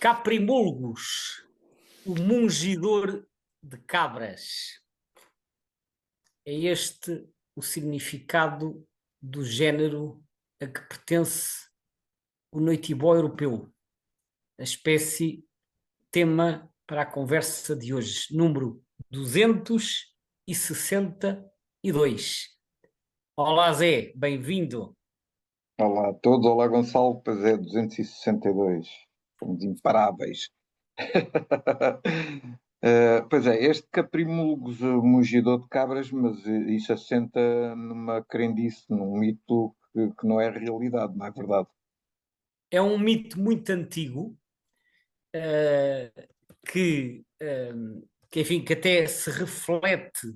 Caprimulgos, o mungidor de cabras. É este o significado do género a que pertence o noitibó europeu. A espécie tema para a conversa de hoje, número 262. Olá Zé, bem-vindo. Olá a todos, olá Gonçalo, pois é 262, somos imparáveis. Pois é, este Caprimulgos, mugidor de cabras, mas isso assenta numa crendice, num mito que não é realidade, não é verdade? É um mito muito antigo, que, enfim, que até se reflete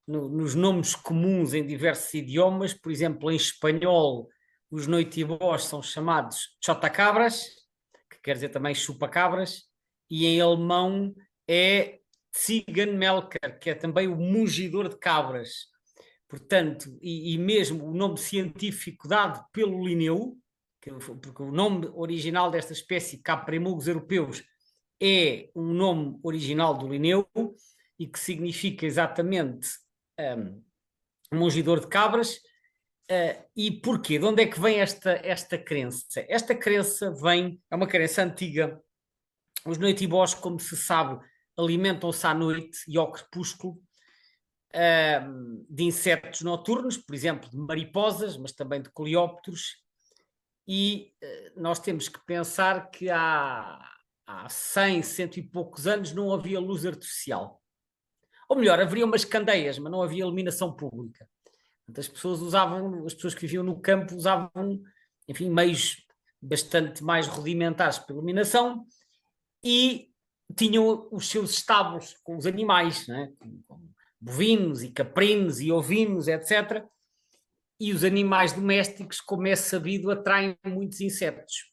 nos nomes comuns em diversos idiomas. Por exemplo, em espanhol, os noitibós são chamados chotacabras, que quer dizer também chupa-cabras, e em alemão é Ziegenmelker, que é também o mungidor de cabras. Portanto, e mesmo o nome científico dado pelo Linneu, porque o nome original desta espécie, Caprimulgos europeus, é um nome original do Linneu e que significa exatamente mungidor de cabras. E porquê? De onde é que vem esta crença? Esta crença é uma crença antiga. Os noitibós, como se sabe, alimentam-se à noite e ao crepúsculo de insetos noturnos, por exemplo, de mariposas, mas também de coleópteros. E nós temos que pensar que há 100, cento e poucos anos não havia luz artificial. Ou melhor, haveria umas candeias, mas não havia iluminação pública. Portanto, as pessoas que viviam no campo usavam, enfim, meios bastante mais rudimentares para iluminação e tinham os seus estábulos com os animais, não é? Com bovinos e caprinos e ovinos, etc. E os animais domésticos, como é sabido, atraem muitos insetos.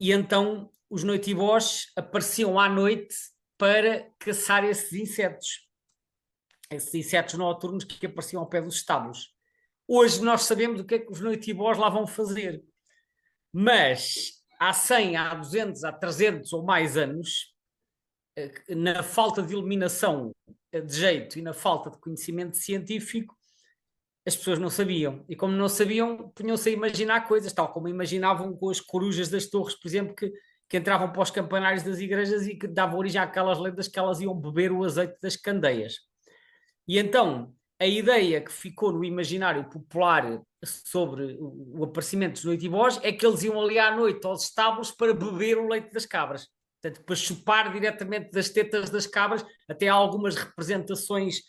E então os noitibós apareciam à noite para caçar esses insetos noturnos que apareciam ao pé dos estábulos. Hoje nós sabemos o que é que os noitibós lá vão fazer, mas há 100, há 200, há 300 ou mais anos, na falta de iluminação de jeito e na falta de conhecimento científico, as pessoas não sabiam. E como não sabiam, punham-se a imaginar coisas, tal como imaginavam com as corujas das torres, por exemplo, que entravam para os campanários das igrejas e que davam origem àquelas lendas que elas iam beber o azeite das candeias. E então, a ideia que ficou no imaginário popular sobre o aparecimento dos noitibós é que eles iam ali à noite aos estábulos para beber o leite das cabras. Portanto, para chupar diretamente das tetas das cabras. Até há algumas representações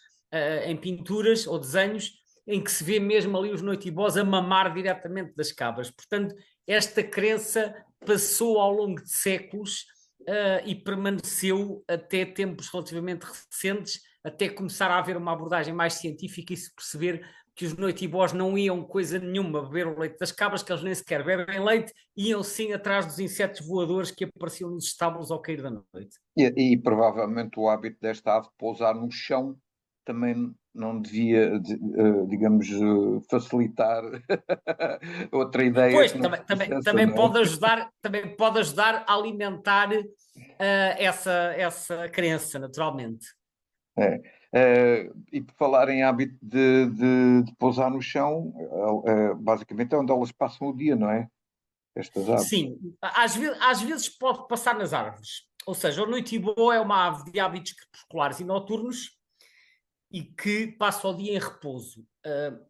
em pinturas ou desenhos em que se vê mesmo ali os noitibós a mamar diretamente das cabras. Portanto, esta crença passou ao longo de séculos e permaneceu até tempos relativamente recentes, até começar a haver uma abordagem mais científica e se perceber que os noitibós não iam coisa nenhuma beber o leite das cabras, que eles nem sequer bebem leite, iam sim atrás dos insetos voadores que apareciam nos estábulos ao cair da noite. E provavelmente o hábito desta ave pousar no chão também não devia, digamos, facilitar outra ideia Pois, que não fosse essa, também não é? pode ajudar a alimentar essa crença, naturalmente. É. E por falar em hábito de pousar no chão, basicamente é onde elas passam o dia, não é? Estas aves. Sim, às vezes pode passar nas árvores. Ou seja, o noitibó é uma ave de hábitos crepusculares e noturnos e que passa o dia em repouso.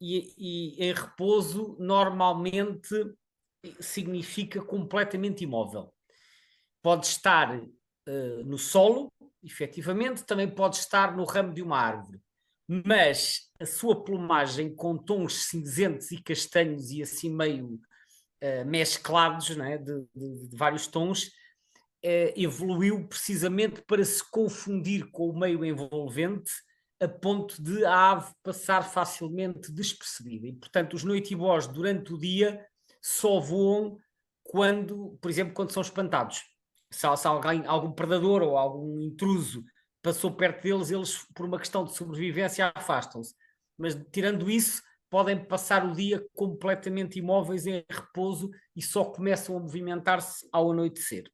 E em repouso normalmente significa completamente imóvel. Pode estar no solo, efetivamente, também pode estar no ramo de uma árvore. Mas a sua plumagem com tons cinzentos e castanhos e assim meio mesclados, não é? de vários tons, evoluiu precisamente para se confundir com o meio envolvente a ponto de a ave passar facilmente despercebida. E, portanto, os noitibós durante o dia só voam quando, por exemplo, quando são espantados. Se algum predador ou algum intruso passou perto deles, eles, por uma questão de sobrevivência, afastam-se. Mas, tirando isso, podem passar o dia completamente imóveis em repouso e só começam a movimentar-se ao anoitecer.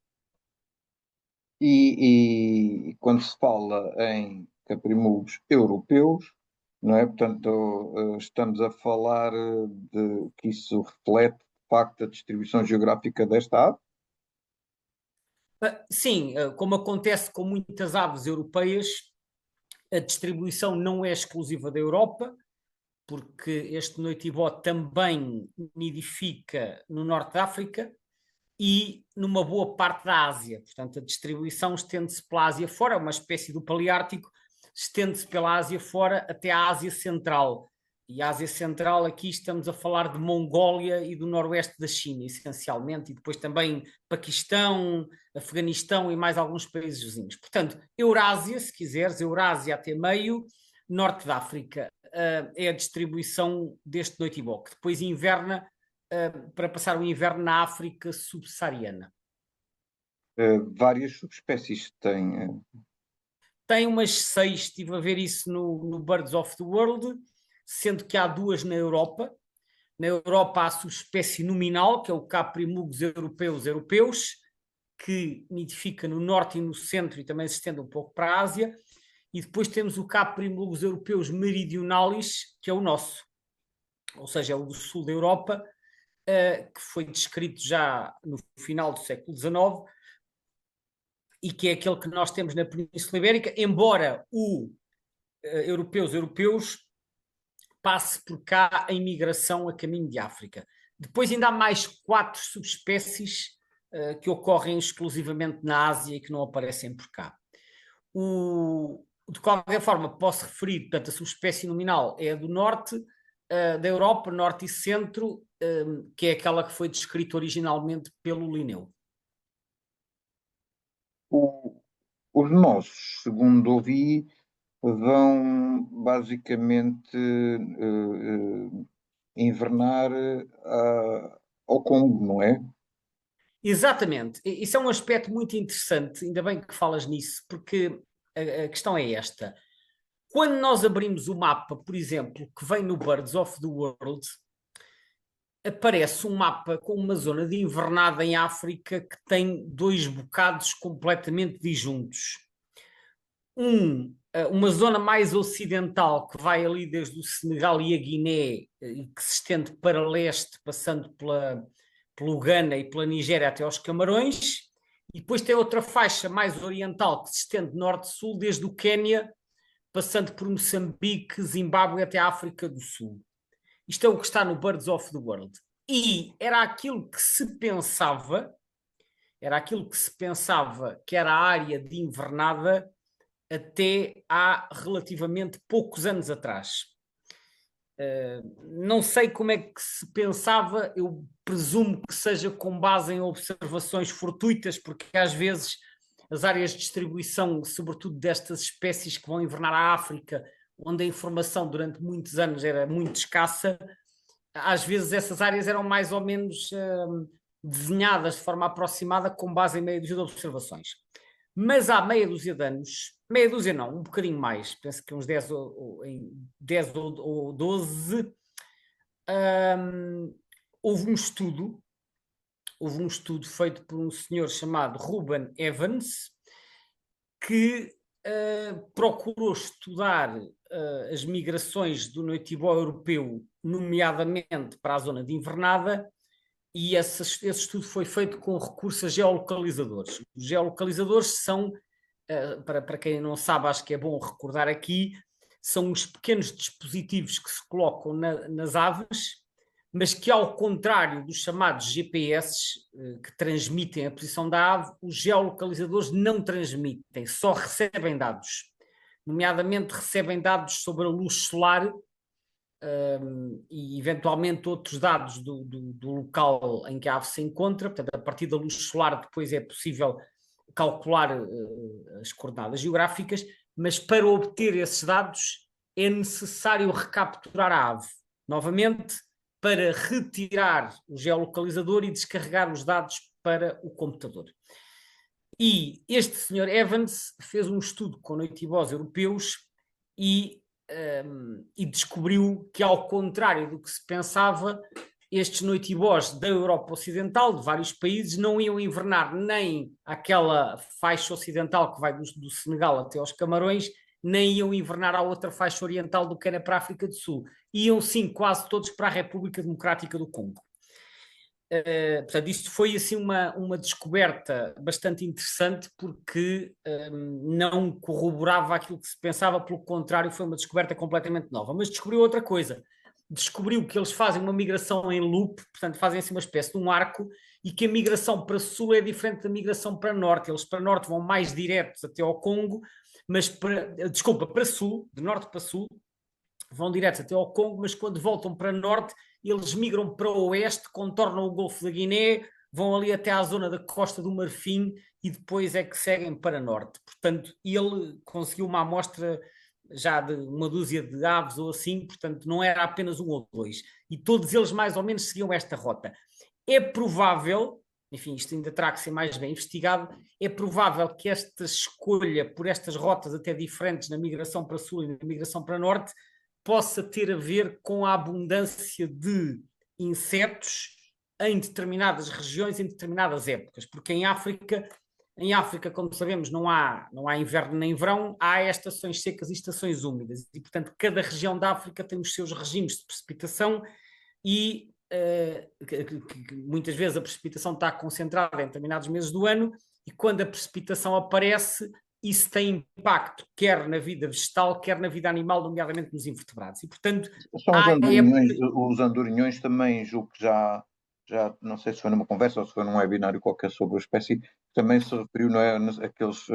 e quando se fala em caprimulgos europeus, não é? Portanto, estamos a falar de que isso reflete, de facto, a distribuição geográfica desta ave. Sim, como acontece com muitas aves europeias, a distribuição não é exclusiva da Europa, porque este noitibó também nidifica no norte da África e numa boa parte da Ásia. Portanto, a distribuição estende-se pela Ásia fora, é uma espécie do Paleártico, estende-se pela Ásia fora até a Ásia Central. E a Ásia Central, aqui estamos a falar de Mongólia e do noroeste da China, essencialmente, e depois também Paquistão, Afeganistão e mais alguns países vizinhos. Portanto, Eurásia, se quiseres, Eurásia até meio, norte da África, é a distribuição deste noitibó, que depois inverna para passar o inverno na África subsaariana. Várias subespécies têm. Tem umas 6, estive a ver isso no Birds of the World, sendo que há 2 na Europa. Na Europa há a subespécie nominal, que é o Caprimulgus europeus, que nidifica no norte e no centro e também se estende um pouco para a Ásia. E depois temos o Caprimulgus europeus meridionalis, que é o nosso, ou seja, é o do sul da Europa, que foi descrito já no final do século XIX e que é aquele que nós temos na Península Ibérica, embora o europeus passe por cá em migração a caminho de África. Depois ainda há mais 4 subespécies que ocorrem exclusivamente na Ásia e que não aparecem por cá. De qualquer forma, posso referir, portanto, a subespécie nominal é a do norte da Europa, norte e centro, que é aquela que foi descrita originalmente pelo Linneu. Os nossos, segundo ouvi, vão basicamente invernar ao Congo, não é? Exatamente, isso é um aspecto muito interessante, ainda bem que falas nisso, porque a questão é esta. Quando nós abrimos o mapa, por exemplo, que vem no Birds of the World, aparece um mapa com uma zona de invernada em África que tem 2 bocados completamente disjuntos. Uma zona mais ocidental que vai ali desde o Senegal e a Guiné e que se estende para leste, passando pelo Ghana e pela Nigéria até aos Camarões, e depois tem outra faixa mais oriental que se estende norte-sul desde o Quénia, passando por Moçambique, Zimbábue até a África do Sul. Isto é o que está no Birds of the World. E era aquilo que se pensava, que era a área de invernada até há relativamente poucos anos atrás. Não sei como é que se pensava, eu presumo que seja com base em observações fortuitas, porque às vezes as áreas de distribuição, sobretudo destas espécies que vão invernar à África, onde a informação durante muitos anos era muito escassa, às vezes essas áreas eram mais ou menos desenhadas de forma aproximada com base em meia dúzia de observações. Mas há meia dúzia não, um bocadinho mais, penso que uns 10 ou 12, houve um estudo feito por um senhor chamado Ruben Evans, que procurou estudar as migrações do noitibó europeu, nomeadamente para a zona de invernada, e esse estudo foi feito com recurso a geolocalizadores. Os geolocalizadores são, para quem não sabe, acho que é bom recordar aqui, são os pequenos dispositivos que se colocam nas aves, mas que, ao contrário dos chamados GPS, que transmitem a posição da ave, os geolocalizadores não transmitem, só recebem dados. Nomeadamente, recebem dados sobre a luz solar e, eventualmente, outros dados do local em que a ave se encontra. Portanto, a partir da luz solar, depois é possível calcular as coordenadas geográficas, mas para obter esses dados é necessário recapturar a ave. Novamente, para retirar o geolocalizador e descarregar os dados para o computador. E este senhor Evans fez um estudo com noitibós europeus e descobriu que, ao contrário do que se pensava, estes noitibós da Europa Ocidental, de vários países, não iam invernar nem àquela faixa ocidental que vai do Senegal até aos Camarões, nem iam invernar à outra faixa oriental do Quênia para a África do Sul. Iam sim quase todos para a República Democrática do Congo. Portanto, isto foi assim uma descoberta bastante interessante porque não corroborava aquilo que se pensava, pelo contrário, foi uma descoberta completamente nova. Mas descobriu outra coisa. Descobriu que eles fazem uma migração em loop, portanto fazem assim uma espécie de um arco, e que a migração para sul é diferente da migração para norte. Eles para norte vão mais diretos até ao Congo, mas para sul, de norte para sul, vão diretos até ao Congo, mas quando voltam para norte, eles migram para o oeste, contornam o Golfo da Guiné, vão ali até à zona da Costa do Marfim e depois é que seguem para norte. Portanto, ele conseguiu uma amostra já de uma dúzia de aves ou assim, portanto, não era apenas um ou dois. E todos eles mais ou menos seguiam esta rota. É provável, enfim, isto ainda terá que ser mais bem investigado, é provável que esta escolha por estas rotas até diferentes na migração para sul e na migração para norte possa ter a ver com a abundância de insetos em determinadas regiões, em determinadas épocas, porque em África, como sabemos, não há inverno nem verão, há estações secas e estações úmidas, e portanto cada região da África tem os seus regimes de precipitação e que muitas vezes a precipitação está concentrada em determinados meses do ano, e quando a precipitação aparece, isso tem impacto quer na vida vegetal, quer na vida animal, nomeadamente nos invertebrados. E, portanto, São há épocas... os andorinhões também, julgo que já, não sei se foi numa conversa ou se foi num webinário qualquer sobre a espécie, também se referiu, não é, aqueles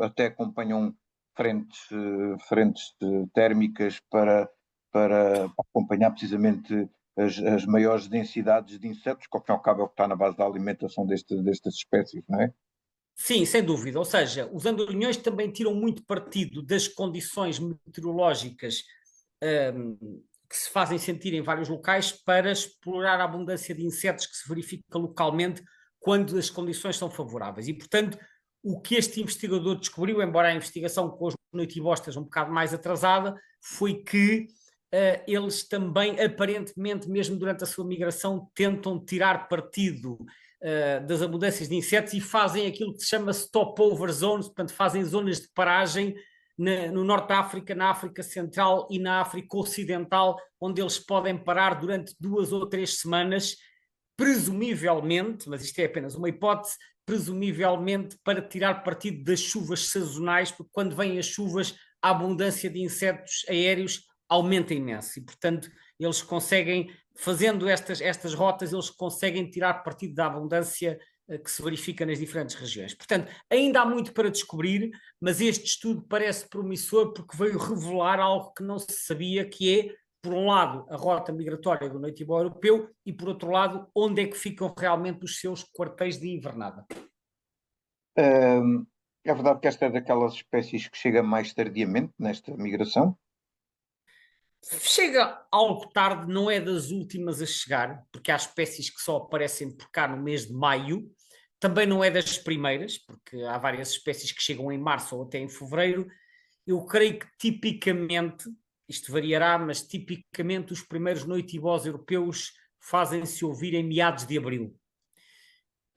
até acompanham frentes térmicas para acompanhar precisamente as maiores densidades de insetos, que ao fim e ao cabo é o que está na base da alimentação destas espécies, não é? Sim, sem dúvida. Ou seja, os andorinhões também tiram muito partido das condições meteorológicas que se fazem sentir em vários locais para explorar a abundância de insetos que se verifica localmente quando as condições são favoráveis. E, portanto, o que este investigador descobriu, embora a investigação com os noitibós esteja um bocado mais atrasada, foi que eles também, aparentemente, mesmo durante a sua migração, tentam tirar partido das abundâncias de insetos e fazem aquilo que se chama stopover zones, portanto fazem zonas de paragem no Norte da África, na África Central e na África Ocidental, onde eles podem parar durante 2 ou 3 semanas, presumivelmente, mas isto é apenas uma hipótese, presumivelmente para tirar partido das chuvas sazonais, porque quando vêm as chuvas, a abundância de insetos aéreos aumenta imenso e, portanto, eles conseguem, fazendo estas rotas, eles conseguem tirar partido da abundância que se verifica nas diferentes regiões. Portanto, ainda há muito para descobrir, mas este estudo parece promissor porque veio revelar algo que não se sabia, que é, por um lado, a rota migratória do noitibó europeu e, por outro lado, onde é que ficam realmente os seus quartéis de invernada. É verdade que esta é daquelas espécies que chega mais tardiamente nesta migração. Chega algo tarde, não é das últimas a chegar, porque há espécies que só aparecem por cá no mês de maio. Também não é das primeiras, porque há várias espécies que chegam em março ou até em fevereiro. Eu creio que tipicamente, isto variará, mas tipicamente os primeiros noitibós europeus fazem-se ouvir em meados de abril.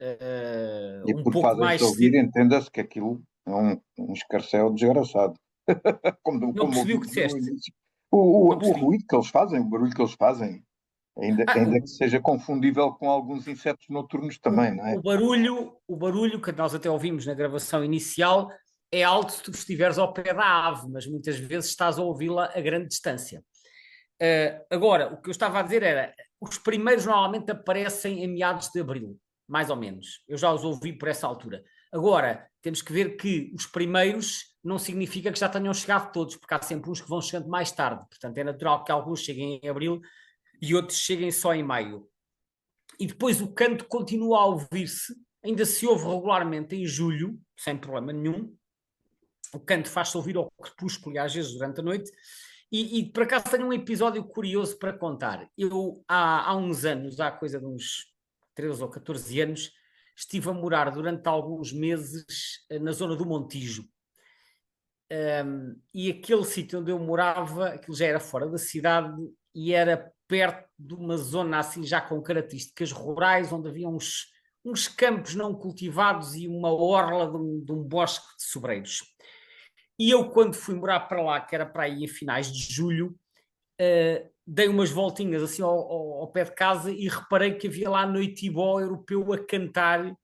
E Um por pouco fazem-se mais ouvir, cedo. entenda-se que aquilo é um escarcéu desgraçado. Não Como percebi o que ouvimos no disseste. início. Não O percebi. ruído que eles fazem, o barulho que eles fazem, ainda que O, seja confundível com alguns insetos noturnos também, não é? o barulho que nós até ouvimos na gravação inicial é alto se tu estiveres ao pé da ave, mas muitas vezes estás a ouvi-la a grande distância. Agora, o que eu estava a dizer era, os primeiros normalmente aparecem em meados de abril, mais ou menos. Eu já os ouvi por essa altura. Agora, temos que ver que os primeiros não significa que já tenham chegado todos, porque há sempre uns que vão chegando mais tarde. Portanto, é natural que alguns cheguem em abril e outros cheguem só em maio. E depois o canto continua a ouvir-se, ainda se ouve regularmente em julho, sem problema nenhum. O canto faz-se ouvir ao crepúsculo e às vezes durante a noite. E por acaso tenho um episódio curioso para contar. Eu, há uns anos, há coisa de uns 13 ou 14 anos, estive a morar durante alguns meses na zona do Montijo. E aquele sítio onde eu morava, aquilo já era fora da cidade e era perto de uma zona assim já com características rurais, onde havia uns campos não cultivados e uma orla de um bosque de sobreiros. E eu, quando fui morar para lá, que era para aí a finais de julho, dei umas voltinhas assim ao pé de casa e reparei que havia lá noitibó europeu a cantar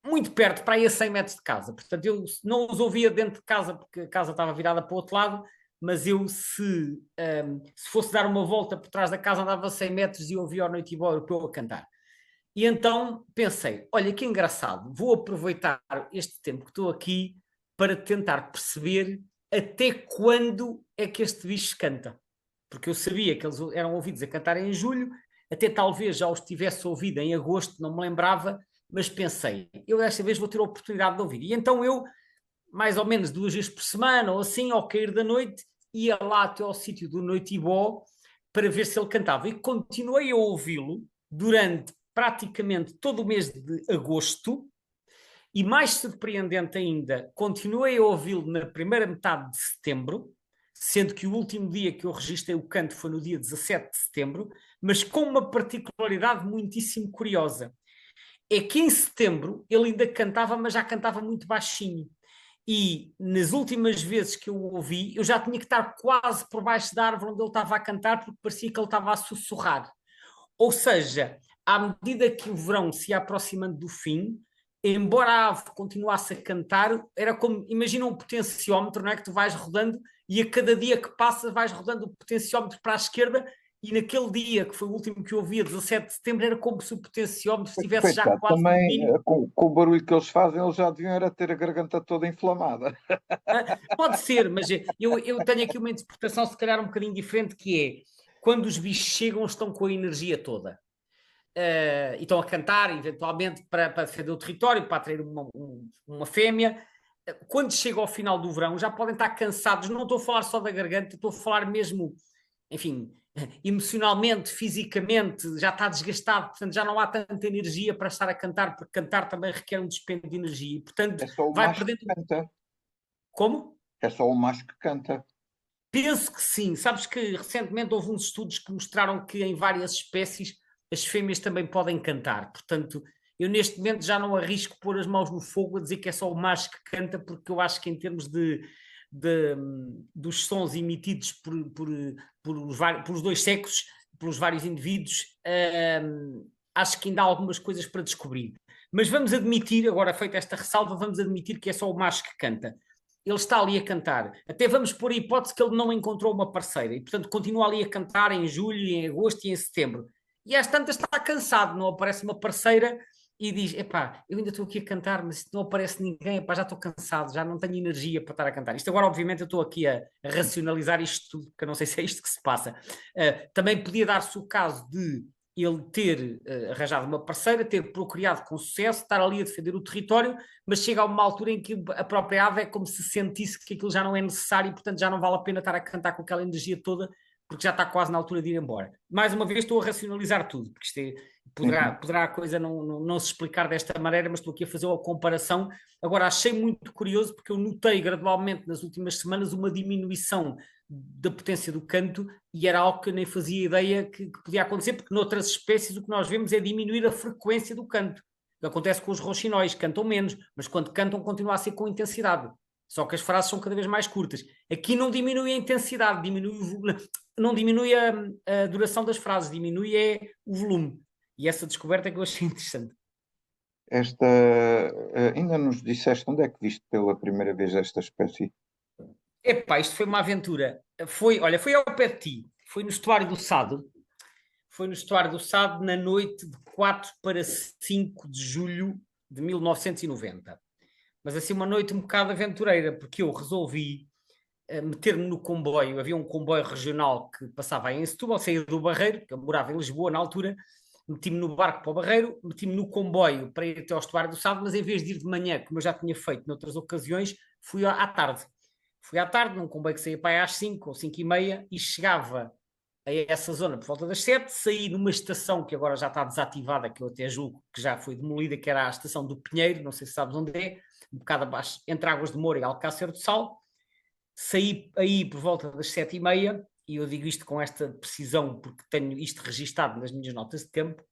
muito perto, para aí a 100 metros de casa. Portanto, eu não os ouvia dentro de casa, porque a casa estava virada para o outro lado, mas eu, se fosse dar uma volta por trás da casa, andava a 100 metros e ouvia o noitibó europeu a cantar. E então pensei, olha que engraçado, vou aproveitar este tempo que estou aqui para tentar perceber até quando é que este bicho canta. Porque eu sabia que eles eram ouvidos a cantar em julho, até talvez já os tivesse ouvido em agosto, não me lembrava, mas pensei, eu desta vez vou ter a oportunidade de ouvir. E então eu, mais ou menos 2 vezes por semana, ou assim, ao cair da noite, ia lá até ao sítio do Noitibó para ver se ele cantava. E continuei a ouvi-lo durante praticamente todo o mês de agosto, e mais surpreendente ainda, continuei a ouvi-lo na primeira metade de setembro, sendo que o último dia que eu registrei o canto foi no dia 17 de setembro, mas com uma particularidade muitíssimo curiosa. É que em setembro ele ainda cantava, mas já cantava muito baixinho. E nas últimas vezes que eu o ouvi, eu já tinha que estar quase por baixo da árvore onde ele estava a cantar, porque parecia que ele estava a sussurrar. Ou seja, à medida que o verão se ia aproximando do fim, embora a ave continuasse a cantar, era como, imagina um potenciómetro, não é? Que tu vais rodando e a cada dia que passa vais rodando o potenciómetro para a esquerda, e naquele dia, que foi o último que eu vi, 17 de setembro, era como se o potenciómetro estivesse já Coitado, quase no também mínimo. com o barulho que eles fazem, eles já deviam era ter a garganta toda inflamada. Pode ser, mas eu tenho aqui uma interpretação se calhar um bocadinho diferente, que é, quando os bichos chegam estão com a energia toda. E estão a cantar, eventualmente, para defender o território, para atrair uma fêmea. Quando chega ao final do verão, já podem estar cansados. Não estou a falar só da garganta, estou a falar mesmo, enfim, emocionalmente, fisicamente, já está desgastado, portanto já não há tanta energia para estar a cantar, porque cantar também requer um dispêndio de energia. E, portanto, É só o vai macho que perdendo. canta. Como? É só o macho que canta. Penso que sim. Sabes que recentemente houve uns estudos que mostraram que em várias espécies as fêmeas também podem cantar. Portanto, eu neste momento já não arrisco pôr as mãos no fogo a dizer que é só o macho que canta, porque eu acho que em termos de, dos sons emitidos por os dois sexos, pelos vários indivíduos, acho que ainda há algumas coisas para descobrir. Mas vamos admitir, agora feita esta ressalva, vamos admitir que é só o macho que canta. Ele está ali a cantar. Até vamos pôr a hipótese que ele não encontrou uma parceira e, portanto, continua ali a cantar em julho, em agosto e em setembro. E às tantas está cansado, não aparece uma parceira e diz: epá, eu ainda estou aqui a cantar, mas não aparece ninguém, epá, já estou cansado, já não tenho energia para estar a cantar. Isto agora, obviamente, eu estou aqui a racionalizar isto tudo, porque eu não sei se é isto que se passa. Também podia dar-se o caso de ele ter arranjado uma parceira, ter procriado com sucesso, estar ali a defender o território, mas chega a uma altura em que a própria ave é como se sentisse que aquilo já não é necessário e, portanto, já não vale a pena estar a cantar com aquela energia toda, porque já está quase na altura de ir embora. Mais uma vez estou a racionalizar tudo, porque isto Sim, sim. poderá a coisa não se explicar desta maneira, mas estou aqui a fazer uma comparação. Agora, achei muito curioso, porque eu notei gradualmente nas últimas semanas uma diminuição da potência do canto, e era algo que eu nem fazia ideia que podia acontecer, porque noutras espécies o que nós vemos é diminuir a frequência do canto. O que acontece com os rouxinóis, cantam menos, mas quando cantam continua a ser com intensidade. Só que as frases são cada vez mais curtas. Aqui não diminui a intensidade, não diminui a duração das frases, diminui o volume. E essa descoberta é que eu achei interessante. Ainda nos disseste onde é que viste pela primeira vez esta espécie? Epá, isto foi uma aventura. Olha, foi ao pé de ti. Foi no estuário do Sado. Foi no estuário do Sado na noite de 4 para 5 de julho de 1990. Mas assim, uma noite um bocado aventureira, porque eu resolvi meter-me no comboio. Havia um comboio regional que passava aí em Setúbal, saía do Barreiro, que eu morava em Lisboa na altura. Meti-me no barco para o Barreiro, meti-me no comboio para ir até ao estuário do Sado, mas em vez de ir de manhã, como eu já tinha feito noutras ocasiões, fui à tarde. Fui à tarde, num comboio que saía para aí às 5 ou 5 e meia, e chegava a essa zona por volta das 7, saí numa estação que agora já está desativada, que eu até julgo que já foi demolida, que era a estação do Pinheiro, não sei se sabes onde é, um bocado abaixo, entre Águas de Moura e Alcácer do Sal. Saí aí por volta das 7 e meia e eu digo isto com esta precisão porque tenho isto registado nas minhas notas de campo,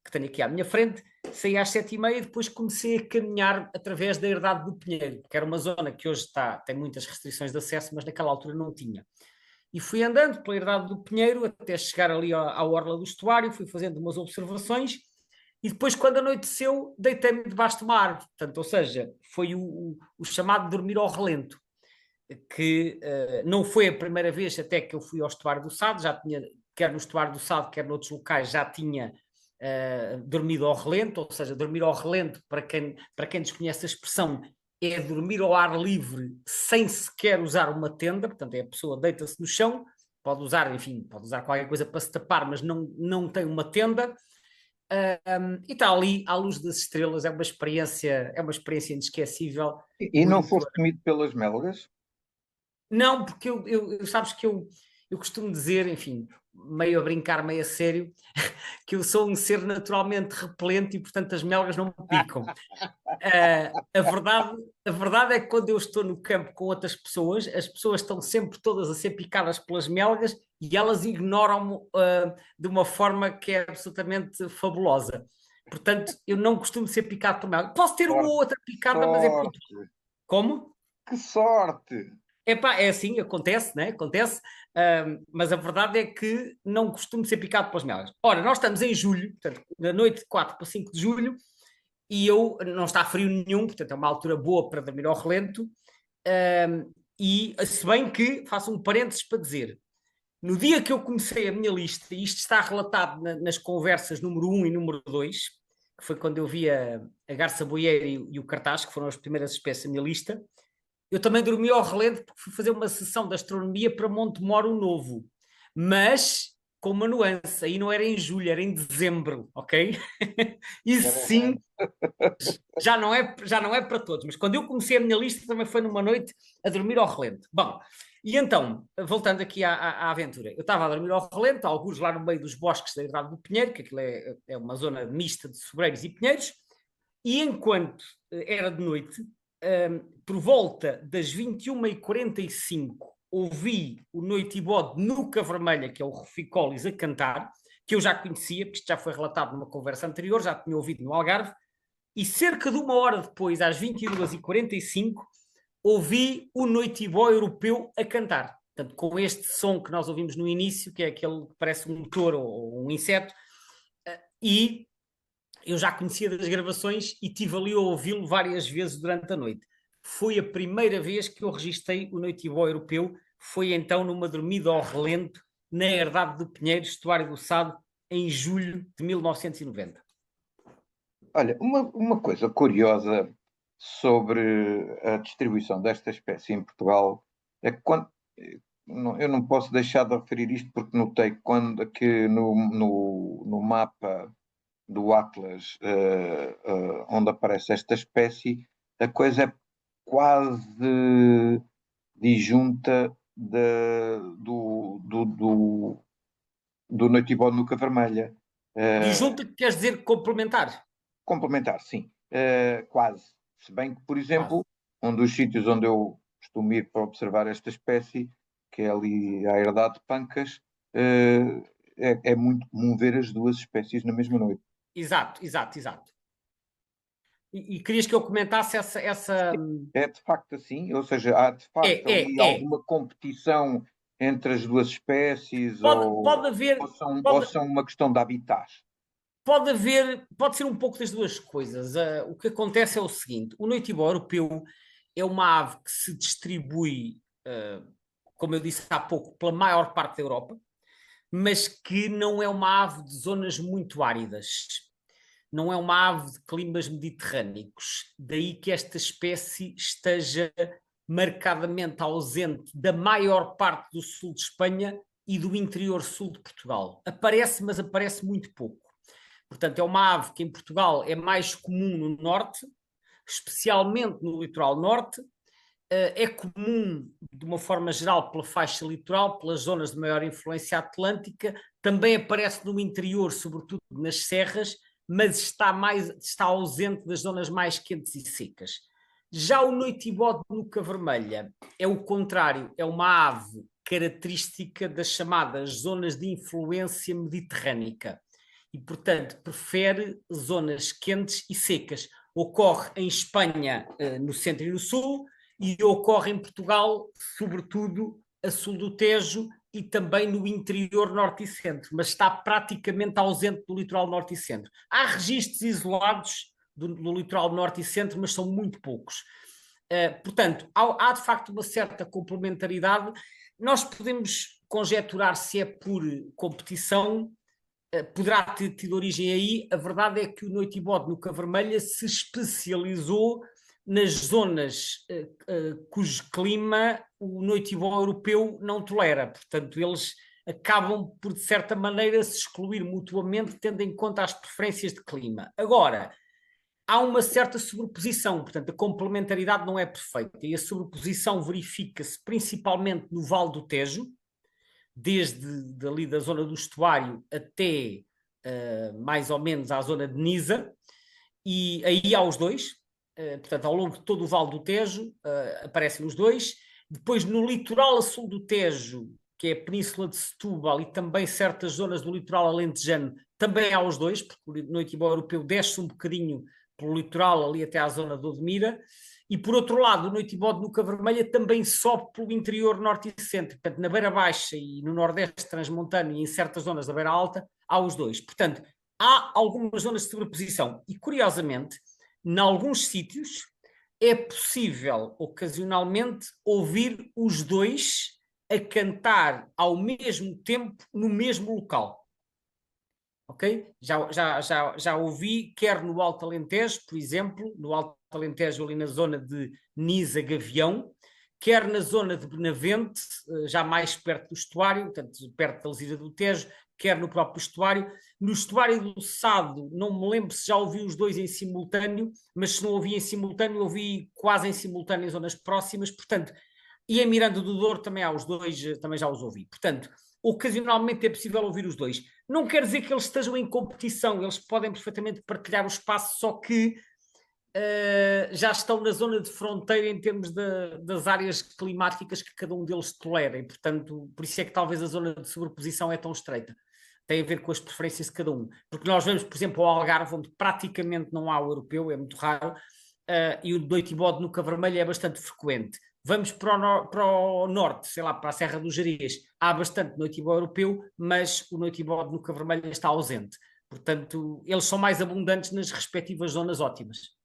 que tenho aqui à minha frente, saí às 7h30 e depois comecei a caminhar através da Herdade do Pinheiro, que era uma zona que hoje tem muitas restrições de acesso, mas naquela altura não tinha. E fui andando pela Herdade do Pinheiro até chegar ali à orla do estuário, fui fazendo umas observações e depois, quando anoiteceu, deitei-me debaixo de uma árvore. Portanto, ou seja, foi o chamado dormir ao relento, que não foi a primeira vez até que eu fui ao estuário do Sado, já tinha, quer no estuário do Sado, quer noutros locais, já tinha dormido ao relento, ou seja, dormir ao relento, para quem desconhece a expressão, é dormir ao ar livre sem sequer usar uma tenda, portanto a pessoa deita-se no chão, pode usar, enfim, pode usar qualquer coisa para se tapar, mas não tem uma tenda, e está ali à luz das estrelas, é uma experiência inesquecível. E não Muito... foste comido pelas melgas? Não, porque sabes que eu costumo dizer, enfim, meio a brincar, meio a sério, que eu sou um ser naturalmente repelente e, portanto, as melgas não me picam. A verdade é que quando eu estou no campo com outras pessoas, as pessoas estão sempre todas a ser picadas pelas melgas e elas ignoram-me de uma forma que é absolutamente fabulosa. Portanto, eu não costumo ser picado por melgas. Posso ter uma ou Sorte, outra picada, mas é pontual. sorte, Como? que sorte! Epá, é assim, acontece, né? Acontece, mas a verdade é que não costumo ser picado pelas melgas. Ora, nós estamos em julho, portanto, na noite de 4 para 5 de julho, e não está frio nenhum, portanto é uma altura boa para dormir ao relento, e se bem que, faço um parênteses para dizer, no dia que eu comecei a minha lista, e isto está relatado nas conversas número 1 e número 2, que foi quando eu vi a garça boieira e o cartaz, que foram as primeiras espécies da minha lista, eu também dormi ao relento porque fui fazer uma sessão de astronomia para Montemoro Novo, mas com uma nuance, aí não era em julho, era em dezembro, ok? Isso sim, já não é para todos, mas quando eu comecei a minha lista também foi numa noite a dormir ao relento. Bom, e então, voltando aqui à aventura, eu estava a dormir ao relento, alguns lá no meio dos bosques da Herdade do Pinheiro, que aquilo é uma zona mista de sobreiros e pinheiros, e enquanto era de noite, por volta das 21h45, ouvi o Noitibó de Nuca Vermelha, que é o Ruficolis, a cantar, que eu já conhecia, porque isto já foi relatado numa conversa anterior, já tinha ouvido no Algarve, e cerca de uma hora depois, às 22h45, ouvi o Noitibó europeu a cantar. Portanto, com este som que nós ouvimos no início, que é aquele que parece um motor ou um inseto, e eu já conhecia das gravações e tive ali a ouvi-lo várias vezes durante a noite. Foi a primeira vez que eu registrei o Noitibó europeu, foi então numa dormida ao relento, na Herdade do Pinheiro, estuário do Sado, em julho de 1990. Olha, uma coisa curiosa sobre a distribuição desta espécie em Portugal é que eu não posso deixar de referir isto porque notei que no mapa do Atlas onde aparece esta espécie, a coisa é quase disjunta do Noitibó de Nuca Vermelha. Disjunta que queres dizer complementar? Complementar, sim, quase. Se bem que, por Quase. exemplo, um dos sítios onde eu costumo ir para observar esta espécie, que é ali a Herdade de Pancas, é muito comum ver as duas espécies na mesma noite. Exato, exato, exato. E querias que eu comentasse essa... É de facto assim, ou seja, há de facto ali É. alguma competição entre as duas espécies Pode haver, ou pode, são uma questão de habitat? pode haver, pode ser um pouco das duas coisas. O que acontece é o seguinte: o noitibó europeu é uma ave que se distribui, como eu disse há pouco, pela maior parte da Europa, mas que não é uma ave de zonas muito áridas. Não é uma ave de climas mediterrâneos. Daí que esta espécie esteja marcadamente ausente da maior parte do sul de Espanha e do interior sul de Portugal. Aparece, mas aparece muito pouco. Portanto, é uma ave que em Portugal é mais comum no norte, especialmente no litoral norte. É comum, de uma forma geral, pela faixa litoral, pelas zonas de maior influência atlântica. Também aparece no interior, sobretudo nas serras, mas está ausente das zonas mais quentes e secas. Já o noitibó de nuca vermelha é o contrário, é uma ave característica das chamadas zonas de influência mediterrânica e, portanto, prefere zonas quentes e secas. Ocorre em Espanha, no centro e no sul, e ocorre em Portugal, sobretudo a sul do Tejo e também no interior norte e centro, mas está praticamente ausente do litoral norte e centro. Há registros isolados do litoral norte e centro, mas são muito poucos. Portanto, há de facto uma certa complementaridade. Nós podemos conjecturar se é por competição, poderá ter tido origem aí. A verdade é que o Noitibode Nuca Vermelha se especializou nas zonas cujo clima o noitibó europeu não tolera. Portanto, eles acabam por, de certa maneira, se excluir mutuamente, tendo em conta as preferências de clima. Agora, há uma certa sobreposição, portanto, a complementaridade não é perfeita, e a sobreposição verifica-se principalmente no Vale do Tejo, desde ali da zona do estuário até mais ou menos à zona de Nisa, e aí há os dois, portanto, ao longo de todo o Vale do Tejo aparecem os dois. Depois, no litoral a sul do Tejo, que é a Península de Setúbal e também certas zonas do litoral alentejano, também há os dois, porque o noitibó europeu desce um bocadinho pelo litoral ali até à zona de Odmira, e por outro lado o noitibó de Nuca Vermelha também sobe pelo interior norte e centro, portanto na beira baixa e no nordeste transmontano e em certas zonas da beira alta há os dois, portanto há algumas zonas de sobreposição e curiosamente, em alguns sítios é possível ocasionalmente ouvir os dois a cantar ao mesmo tempo no mesmo local. Ok? Já ouvi, quer no Alto Alentejo, por exemplo, no Alto Alentejo, ali na zona de Nisa Gavião, quer na zona de Benavente, já mais perto do estuário, portanto, perto da Lesíria do Tejo, quer no próprio estuário. No estuário do Sado, não me lembro se já ouvi os dois em simultâneo, mas se não ouvi em simultâneo, ouvi quase em simultâneo em zonas próximas, portanto, e em Miranda do Douro também há os dois, também já os ouvi. Portanto, ocasionalmente é possível ouvir os dois. Não quer dizer que eles estejam em competição, eles podem perfeitamente partilhar o espaço, só que já estão na zona de fronteira em termos das áreas climáticas que cada um deles tolera, e portanto, por isso é que talvez a zona de sobreposição é tão estreita. Tem a ver com as preferências de cada um. Porque nós vemos, por exemplo, ao Algarve, onde praticamente não há o europeu, é muito raro, e o noitibó de Nuca Vermelha é bastante frequente. Vamos para o norte, sei lá, para a Serra dos Gerês, há bastante noitibó europeu, mas o noitibó de Nuca Vermelha está ausente. Portanto, eles são mais abundantes nas respectivas zonas ótimas.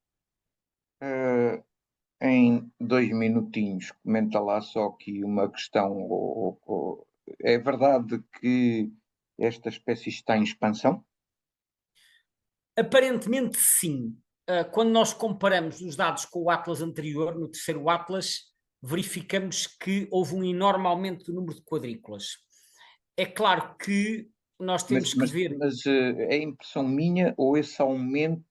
Em 2 minutinhos, comenta lá só aqui uma questão. É verdade que esta espécie está em expansão? Aparentemente, sim. Quando nós comparamos os dados com o Atlas anterior, no terceiro Atlas, verificamos que houve um enorme aumento do número de quadrículas. É claro que nós temos que ver. Mas é impressão minha ou esse aumento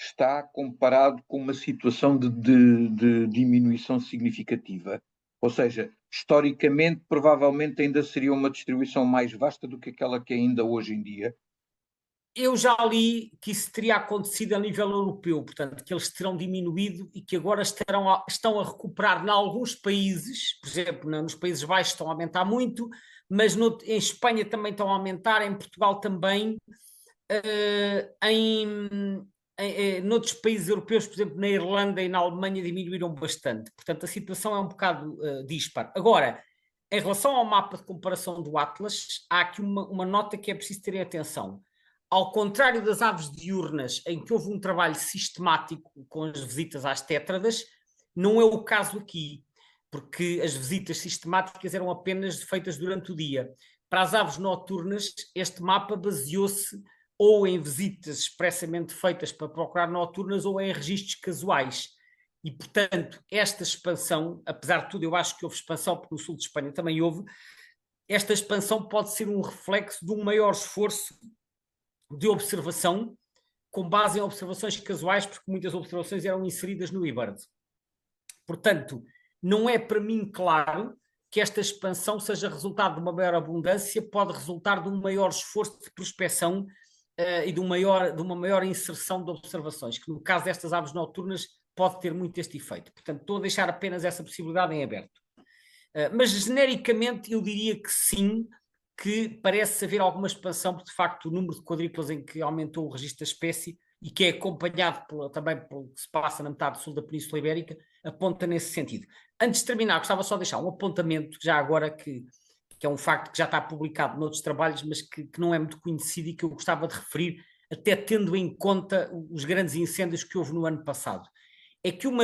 está comparado com uma situação de diminuição significativa? Ou seja, historicamente, provavelmente ainda seria uma distribuição mais vasta do que aquela que é ainda hoje em dia. Eu já li que isso teria acontecido a nível europeu, portanto, que eles terão diminuído e que agora estão a recuperar em alguns países, por exemplo, nos Países Baixos estão a aumentar muito, mas em Espanha também estão a aumentar, em Portugal também, noutros países europeus, por exemplo, na Irlanda e na Alemanha, diminuíram bastante. Portanto, a situação é um bocado dispar. Agora, em relação ao mapa de comparação do Atlas, há aqui uma nota que é preciso terem atenção. Ao contrário das aves diurnas, em que houve um trabalho sistemático com as visitas às tétradas, não é o caso aqui, porque as visitas sistemáticas eram apenas feitas durante o dia. Para as aves noturnas, este mapa baseou-se ou em visitas expressamente feitas para procurar noturnas ou em registros casuais. E, portanto, esta expansão, apesar de tudo, eu acho que houve expansão, porque no sul de Espanha também houve, esta expansão pode ser um reflexo de um maior esforço de observação, com base em observações casuais, porque muitas observações eram inseridas no eBird. Portanto, não é para mim claro que esta expansão seja resultado de uma maior abundância, pode resultar de um maior esforço de prospecção e de uma maior inserção de observações, que no caso destas aves noturnas pode ter muito este efeito. Portanto, estou a deixar apenas essa possibilidade em aberto. Mas genericamente eu diria que sim, que parece haver alguma expansão, porque de facto o número de quadrículas em que aumentou o registro da espécie e que é acompanhado também pelo que se passa na metade sul da Península Ibérica, aponta nesse sentido. Antes de terminar, gostava só de deixar um apontamento, já agora que é um facto que já está publicado noutros trabalhos, mas que não é muito conhecido e que eu gostava de referir, até tendo em conta os grandes incêndios que houve no ano passado. É que um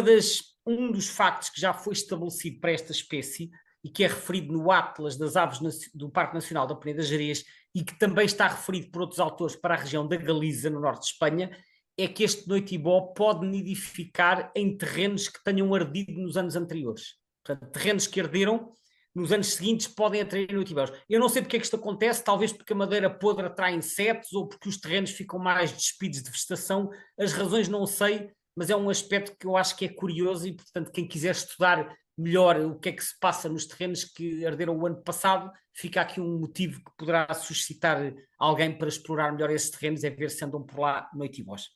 dos factos que já foi estabelecido para esta espécie e que é referido no Atlas das Aves do Parque Nacional da Peneda das Gerês e que também está referido por outros autores para a região da Galiza, no norte de Espanha, é que este noitibó pode nidificar em terrenos que tenham ardido nos anos anteriores. Portanto, terrenos que arderam nos anos seguintes podem atrair noitibós. Eu não sei porque é que isto acontece, talvez porque a madeira podre atrai insetos ou porque os terrenos ficam mais despidos de vegetação. As razões não sei, mas é um aspecto que eu acho que é curioso e, portanto, quem quiser estudar melhor o que é que se passa nos terrenos que arderam o ano passado, fica aqui um motivo que poderá suscitar alguém para explorar melhor esses terrenos, é ver se andam por lá noitibós.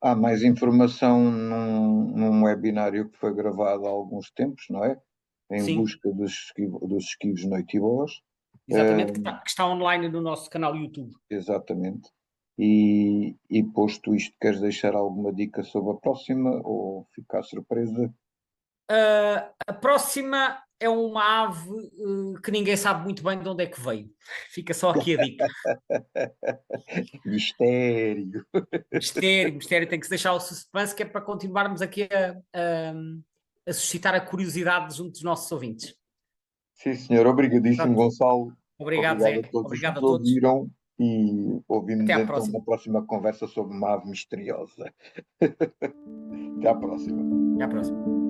Há mais informação num webinário que foi gravado há alguns tempos, não é? Em Sim, busca dos esquivos noitibós. exatamente, que está online no nosso canal YouTube. Exatamente. E posto isto, queres deixar alguma dica sobre a próxima ou ficar surpresa? A próxima é uma ave que ninguém sabe muito bem de onde é que veio. Fica só aqui a dica. Mistério. Mistério, mistério, tem que se deixar o suspense, que é para continuarmos aqui a suscitar a curiosidade junto dos nossos ouvintes. Sim, senhor. Obrigadíssimo, Pronto. Gonçalo. Obrigado, Obrigado a Zé. todos os que Obrigado nos a todos. ouviram e Até ouvimos à então próxima. na próxima conversa sobre uma ave misteriosa. Até à próxima. Até à próxima.